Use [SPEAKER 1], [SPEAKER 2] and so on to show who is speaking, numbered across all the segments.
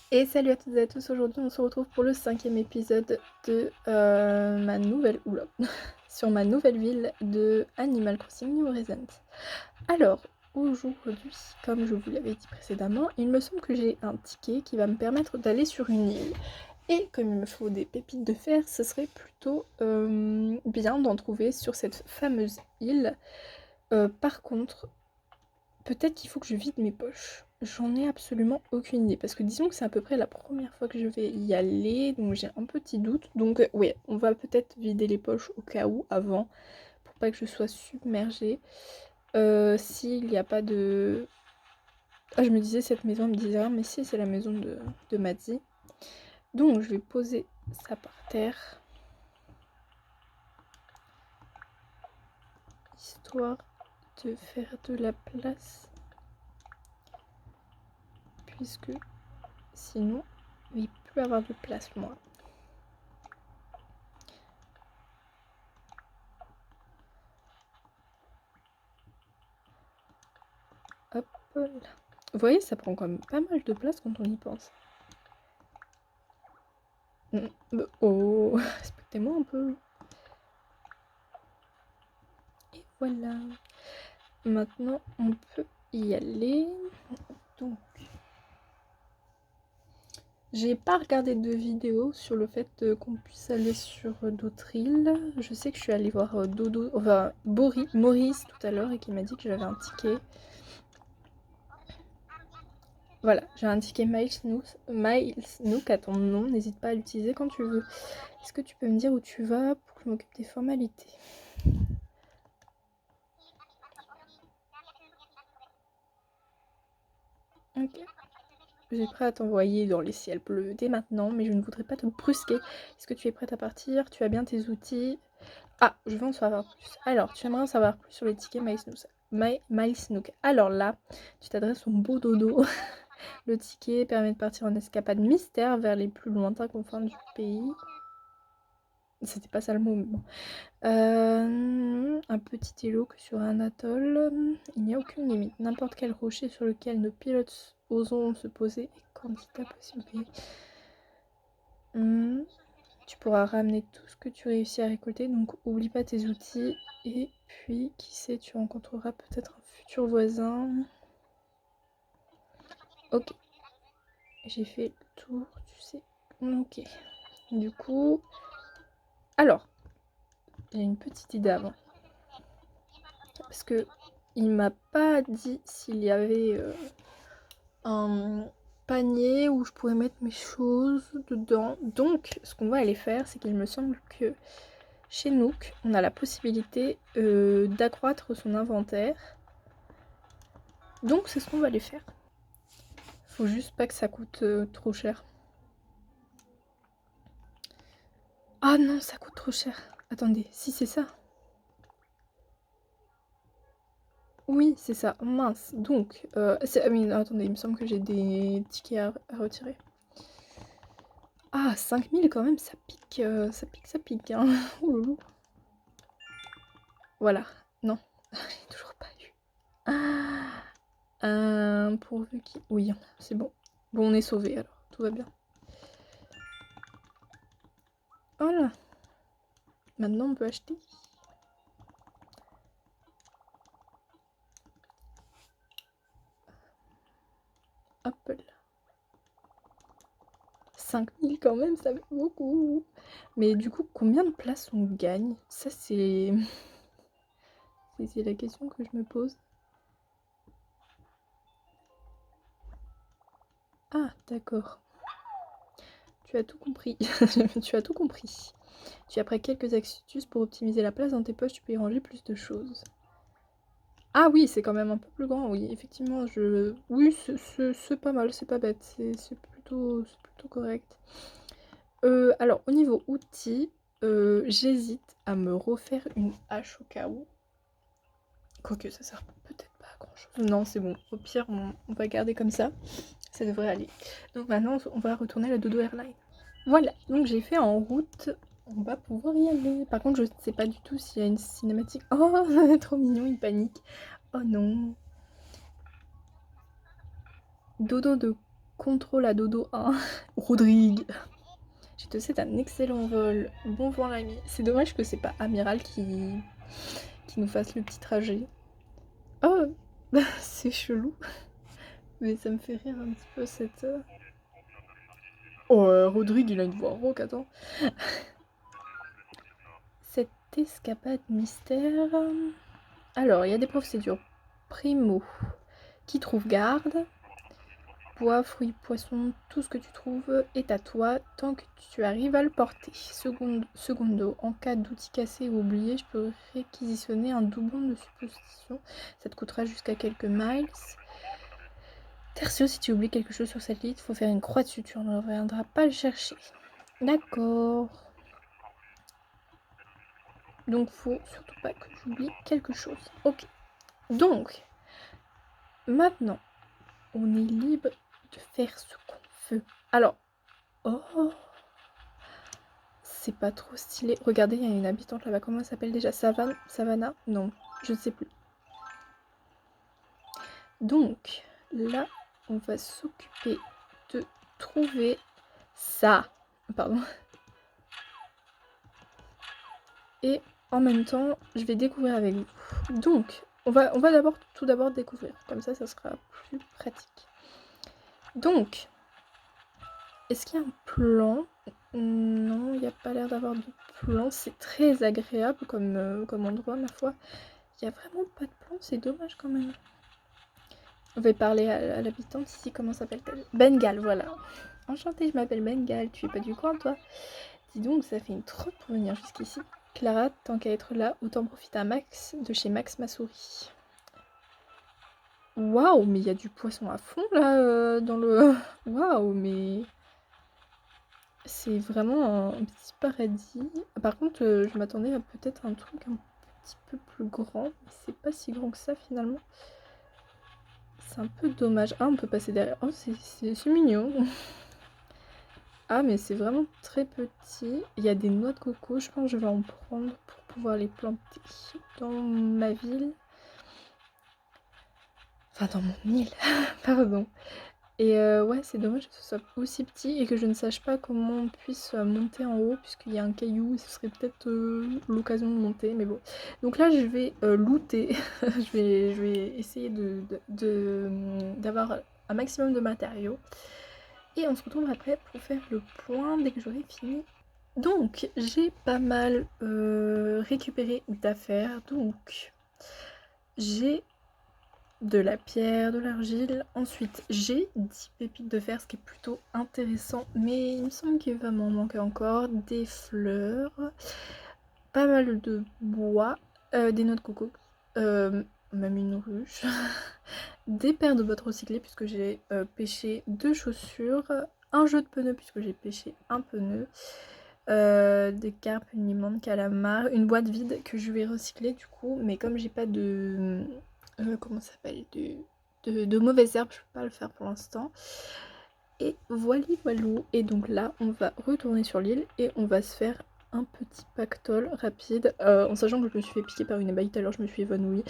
[SPEAKER 1] Et salut à toutes et à tous, aujourd'hui on se retrouve pour le 5e épisode de ma nouvelle... Oula sur ma nouvelle ville de Animal Crossing New Horizons. Alors, aujourd'hui, comme je vous l'avais dit précédemment, il me semble que j'ai un ticket qui va me permettre d'aller sur une île. Et comme il me faut des pépites de fer, ce serait plutôt bien d'en trouver sur cette fameuse île. Par contre, peut-être qu'il faut que je vide mes poches. J'en ai absolument aucune idée. Parce que disons que c'est à peu près la première fois que je vais y aller. Donc j'ai un petit doute. Donc ouais, on va peut-être vider les poches au cas où avant. Pour pas que je sois submergée. S'il n'y a pas de... Ah, je me disais cette maison, elle me disait rien. Mais si, c'est la maison de Maddy. Donc je vais poser ça par terre. Histoire de faire de la place. Puisque sinon, il ne peut avoir de place moi. Hop là. Vous voyez, ça prend quand même pas mal de place quand on y pense. Oh, respectez-moi un peu. Et voilà. Maintenant, on peut y aller. Donc, j'ai pas regardé de vidéo sur le fait qu'on puisse aller sur d'autres îles. Je sais que je suis allée voir Dodo, enfin Maurice tout à l'heure et qui m'a dit que j'avais un ticket. Voilà, j'ai un ticket Miles Nook à ton nom, n'hésite pas à l'utiliser quand tu veux. Est-ce que tu peux me dire où tu vas pour que je m'occupe des formalités? Ok. J'ai prêt à t'envoyer dans les ciels bleus dès maintenant, mais je ne voudrais pas te brusquer. Est-ce que tu es prête à partir? Tu as bien tes outils? Ah, je veux en savoir plus. Alors, tu aimerais en savoir plus sur les tickets Miles Nook. Alors là, tu t'adresses au beau dodo. Le ticket permet de partir en escapade mystère vers les plus lointains confins du pays. C'était pas ça le mot, mais bon. Un petit îlot que sur un atoll. Il n'y a aucune limite. N'importe quel rocher sur lequel nos pilotes oseront se poser est candidat possible. Tu pourras ramener tout ce que tu réussis à récolter, donc oublie pas tes outils. Et puis, qui sait, tu rencontreras peut-être un futur voisin. Ok. J'ai fait le tour, tu sais. Ok. Du coup... Alors, j'ai une petite idée avant. Parce que il m'a pas dit s'il y avait un panier où je pourrais mettre mes choses dedans. Donc, ce qu'on va aller faire, c'est qu'il me semble que chez Nook, on a la possibilité d'accroître son inventaire. Donc, c'est ce qu'on va aller faire. Faut juste pas que ça coûte trop cher. Ah non, ça coûte trop cher. Attendez, si c'est ça. Oui, c'est ça. Mince. Donc, ah oui, attendez, il me semble que j'ai des tickets à retirer. Ah, 5000 quand même, ça pique, ça pique, hein. Ouloulou. Voilà. Non, j'ai toujours pas eu. Pourvu qu'il... Oui, c'est bon. Bon, on est sauvés alors, tout va bien. Voilà. Maintenant, on peut acheter. Hop là. 5000 quand même, ça fait beaucoup. Mais du coup, combien de places on gagne? Ça, c'est... c'est la question que je me pose. Ah, d'accord. Tu as tout compris. Tu as tout compris. Tu as pris quelques astuces pour optimiser la place dans tes poches, tu peux y ranger plus de choses. Ah oui, c'est quand même un peu plus grand, oui, effectivement, je... Oui, c'est pas mal, c'est pas bête, c'est plutôt correct. Alors, au niveau outils, j'hésite à me refaire une hache au cas où. Quoique, ça sert peut-être pas à grand chose. Non, c'est bon, au pire, on va garder comme ça devrait aller. Donc maintenant, on va retourner à la Dodo Airline. Voilà, donc j'ai fait en route, on va pouvoir y aller. Par contre, je sais pas du tout s'il y a une cinématique. Oh, trop mignon, il panique. Oh non. Dodo contrôle à dodo 1. Rodrigue. Je te souhaite un excellent vol. Bon vent l'ami. C'est dommage que c'est pas Amiral qui nous fasse le petit trajet. Oh, c'est chelou. Mais ça me fait rire un petit peu cette... Oh, Rodrigue, il a une voix rauque, attends. Cette escapade mystère... Alors, il y a des procédures. Primo, qui trouve garde. Bois, fruits, poissons, tout ce que tu trouves est à toi tant que tu arrives à le porter. Secondo, en cas d'outil cassé ou oublié, je peux réquisitionner un doublon de supposition. Ça te coûtera jusqu'à quelques miles. Tertio, si tu oublies quelque chose sur cette liste, il faut faire une croix dessus, tu ne reviendras pas le chercher. D'accord. Donc faut surtout pas que j'oublie quelque chose. Ok. Donc, maintenant, on est libre de faire ce qu'on veut. Alors, oh, c'est pas trop stylé. Regardez, il y a une habitante là-bas. Comment elle s'appelle déjà? Savannah? Non, je ne sais plus. Donc, là, on va s'occuper de trouver ça. Pardon. Et en même temps, je vais découvrir avec vous. Donc, on va tout d'abord découvrir. Comme ça sera plus pratique. Donc, est-ce qu'il y a un plan? Non, il n'y a pas l'air d'avoir de plan. C'est très agréable comme endroit, ma foi. Il n'y a vraiment pas de plan, c'est dommage quand même. On va parler à l'habitante ici, comment s'appelle-t-elle? Bengal, voilà. Enchantée, je m'appelle Bengal, tu es pas du coin, toi? Dis donc, ça fait une trotte pour venir jusqu'ici. Clara, tant qu'à être là, autant profiter à Max de chez Max ma souris. Waouh, mais il y a du poisson à fond là dans le... Waouh, mais... C'est vraiment un petit paradis. Par contre, je m'attendais à peut-être un truc un petit peu plus grand. Mais c'est pas si grand que ça finalement. C'est un peu dommage. Ah, on peut passer derrière. Oh, c'est mignon. Ah, mais c'est vraiment très petit. Il y a des noix de coco. Je pense que je vais en prendre pour pouvoir les planter dans ma ville. Enfin, dans mon île. Pardon. Et ouais, c'est dommage que ce soit aussi petit et que je ne sache pas comment on puisse monter en haut puisqu'il y a un caillou et ce serait peut-être l'occasion de monter, mais bon. Donc là, je vais looter. je vais essayer d'avoir un maximum de matériaux. Et on se retrouve après pour faire le point dès que j'aurai fini. Donc, j'ai pas mal récupéré d'affaires. Donc, j'ai de la pierre, de l'argile. Ensuite, j'ai 10 pépites de fer, ce qui est plutôt intéressant. Mais il me semble qu'il va m'en manquer encore. Des fleurs, pas mal de bois, des noix de coco, même une ruche. Des paires de bottes recyclées puisque j'ai pêché 2 chaussures. Un jeu de pneus puisque j'ai pêché un pneu. Des carpes, une limande, calamar, une boîte vide que je vais recycler du coup. Mais comme j'ai pas de... comment ça s'appelle, de mauvaises herbes, je peux pas le faire pour l'instant. Et voilà. Et donc là, on va retourner sur l'île et on va se faire un petit pactole rapide, en sachant que je me suis fait piquer par une abeille tout à l'heure, je me suis évanouie.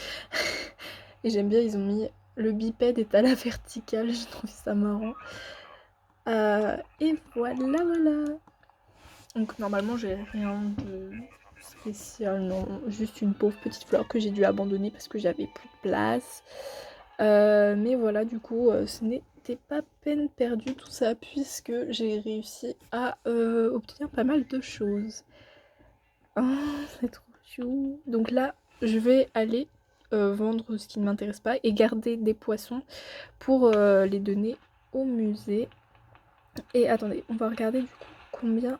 [SPEAKER 1] Et j'aime bien, ils ont mis le bipède est à la verticale, j'ai trouvé ça marrant. Et voilà. Donc normalement, j'ai rien de spécial, non, juste une pauvre petite fleur que j'ai dû abandonner parce que j'avais plus de place. Mais voilà, du coup, ce n'était pas peine perdue tout ça puisque j'ai réussi à obtenir pas mal de choses. Oh, c'est trop chou. Donc là, je vais aller vendre ce qui ne m'intéresse pas et garder des poissons pour les donner au musée. Et attendez, on va regarder du coup combien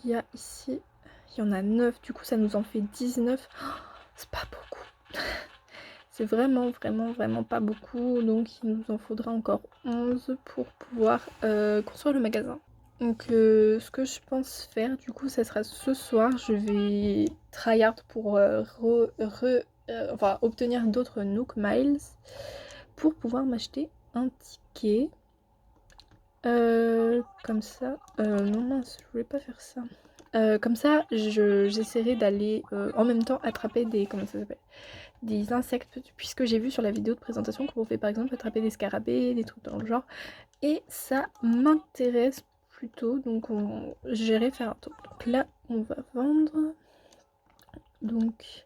[SPEAKER 1] il y a ici. Il y en a 9, du coup ça nous en fait 19. Oh, c'est pas beaucoup. C'est vraiment pas beaucoup. Donc il nous en faudra encore 11 pour pouvoir construire le magasin. Donc ce que je pense faire du coup ça sera ce soir. Je vais tryhard pour enfin, obtenir d'autres Nook Miles pour pouvoir m'acheter un ticket. Comme ça. Non mince, je voulais pas faire ça. Comme ça, j'essaierai d'aller en même temps attraper des... Comment ça s'appelle? Des insectes, puisque j'ai vu sur la vidéo de présentation qu'on pouvait par exemple attraper des scarabées, des trucs dans le genre. Et ça m'intéresse plutôt, donc j'irai faire un tour. Donc là, on va vendre. Donc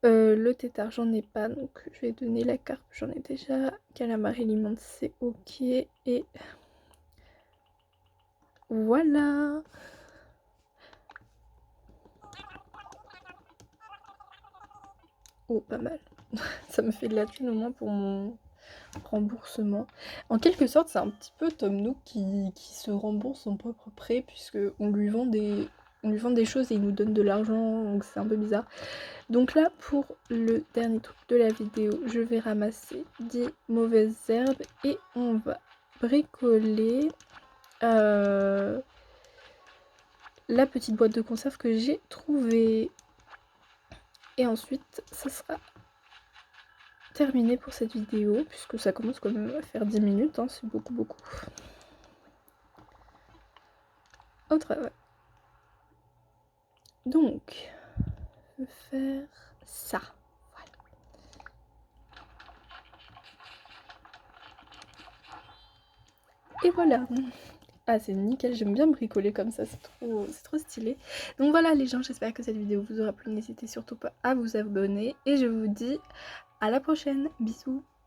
[SPEAKER 1] le tétard, j'en ai pas, donc je vais donner la carpe, j'en ai déjà. Calamari limon, c'est ok. Et voilà. Oh, pas mal. Ça me fait de la thune au moins pour mon remboursement. En quelque sorte, c'est un petit peu Tom Nook qui se rembourse son propre prêt, puisque on lui vend des choses et il nous donne de l'argent, donc c'est un peu bizarre. Donc là, pour le dernier truc de la vidéo, je vais ramasser 10 mauvaises herbes et on va bricoler la petite boîte de conserve que j'ai trouvée. Et ensuite, ça sera terminé pour cette vidéo, puisque ça commence quand même à faire 10 minutes, hein, c'est beaucoup. Au travail. Donc, je vais faire ça. Voilà. Et voilà. Ah, c'est nickel, j'aime bien bricoler comme ça, c'est trop stylé. Donc voilà les gens, j'espère que cette vidéo vous aura plu. N'hésitez surtout pas à vous abonner. Et je vous dis à la prochaine. Bisous.